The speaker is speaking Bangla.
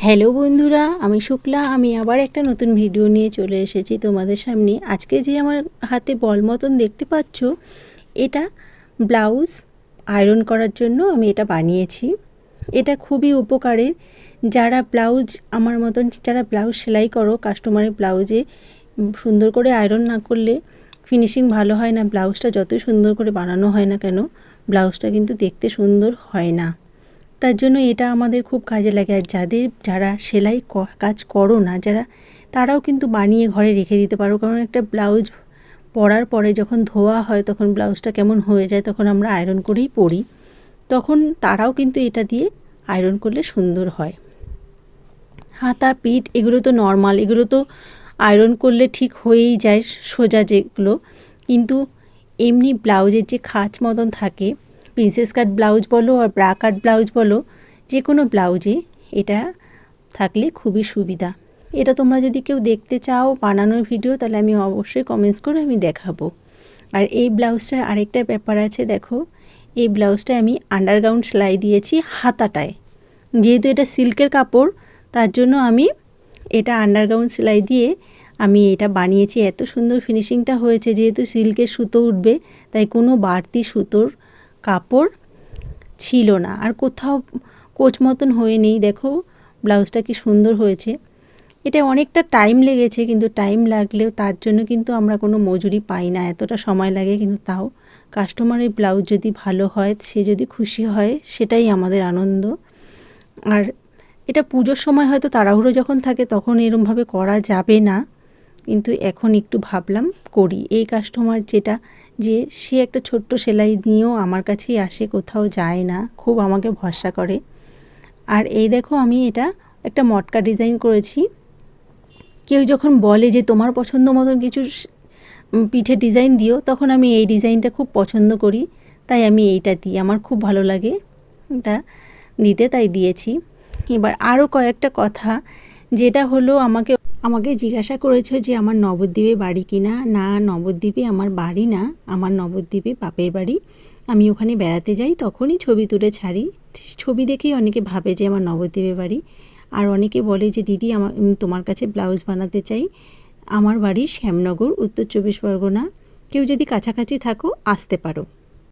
হ্যালো বন্ধুরা, আমি শুক্লা। আমি আবার একটা নতুন ভিডিও নিয়ে চলে এসেছি তোমাদের সামনে। আজকে যে আমার হাতে বল মতন দেখতে পাচ্ছ, এটা ব্লাউজ আয়রন করার জন্য আমি এটা বানিয়েছি। এটা খুবই উপকারের। যারা ব্লাউজ আমার মতন যারা ব্লাউজ সেলাই করো, কাস্টমারের ব্লাউজে সুন্দর করে আয়রন না করলে ফিনিশিং ভালো হয় না। ব্লাউজটা যতই সুন্দর করে বানানো হয় না কেন, ব্লাউজটা কিন্তু দেখতে সুন্দর হয় না। তার জন্য এটা আমাদের খুব কাজে লাগে। আর যারা সেলাই কাজ করো না, তারাও কিন্তু বানিয়ে ঘরে রেখে দিতে পারো। কারণ একটা ব্লাউজ পরার পরে যখন ধোয়া হয় তখন ব্লাউজটা কেমন হয়ে যায়, তখন আমরা আয়রন করেই পরি। তখন তারাও কিন্তু এটা দিয়ে আয়রন করলে সুন্দর হয়। হাতা পিঠ এগুলো তো নর্মাল, এগুলো তো আয়রন করলে ঠিক হয়েই যায় সোজা যেগুলো। কিন্তু এমনি ব্লাউজের যে খাঁজ মতন থাকে, প্রিন্সেস কাট ব্লাউজ বলো আর ব্রা কাট ব্লাউজ বলো, যে কোনো ব্লাউজে এটা থাকলে খুবই সুবিধা। এটা তোমরা যদি কেউ দেখতে চাও বানানোর ভিডিও, তাহলে আমি অবশ্যই কমেন্টস করে আমি দেখাবো। আর এই ব্লাউজটার আরেকটা ব্যাপার আছে, দেখো এই ব্লাউজটায় আমি আন্ডারগ্রাউন্ড সেলাই দিয়েছি হাতাটায়। যেহেতু এটা সিল্কের কাপড়, তার জন্য আমি এটা আন্ডারগ্রাউন্ড সেলাই দিয়ে আমি এটা বানিয়েছি। এত সুন্দর ফিনিশিংটা হয়েছে। যেহেতু সিল্কের সুতো উঠবে, তাই কোনো বাড়তি সুতোর কাপড় ছিল না, আর কোথাও কোচ মতন হয়ে নেই। দেখো ব্লাউজটা কি সুন্দর হয়েছে। এটা অনেকটা টাইম লেগেছে, কিন্তু টাইম লাগলেও তার জন্য কিন্তু আমরা কোনো মজুরি পাই না। এতটা সময় লাগে, কিন্তু তাও কাস্টমারের ব্লাউজ যদি ভালো হয়, সে যদি খুশি হয়, সেটাই আমাদের আনন্দ। আর এটা পুজোর সময় হয়তো তাড়াহুড়ো যখন থাকে তখন এরমভাবে করা যাবে না, কিন্তু এখন একটু ভাবলাম করি। এই কাস্টমার যে সে একটা ছোট্ট সেলাই নিয়েও আমার কাছেই আসে, কোথাও যায় না, খুব আমাকে ভরসা করে। আর এই দেখো আমি এটা একটা মটকা ডিজাইন করেছি। কেউ যখন বলে যে তোমার পছন্দ মতন কিছু পিঠে ডিজাইন দিও, তখন আমি এই ডিজাইনটা খুব পছন্দ করি, তাই আমি এইটা দিই। আমার খুব ভালো লাগে এটা দিতে, তাই দিয়েছি। এবার আরও কয়েকটা কথা, যেটা হলো আমাকে জিজ্ঞাসা করেছো যে আমার নবদ্বীপে বাড়ি কিনা। না, নবদ্বীপে আমার বাড়ি না, আমার নবদ্বীপে বাপের বাড়ি। আমি ওখানে বেড়াতে যাই, তখনই ছবি তুলে ছাড়ি। ছবি দেখেই অনেকে ভাবে যে আমার নবদ্বীপে বাড়ি। আর অনেকে বলে যে দিদি আমি তোমার কাছে ব্লাউজ বানাতে চাই। আমার বাড়ি শ্যামনগর, উত্তর 24 পরগনা। কেউ যদি কাছাকাছি থাকো আসতে পারো।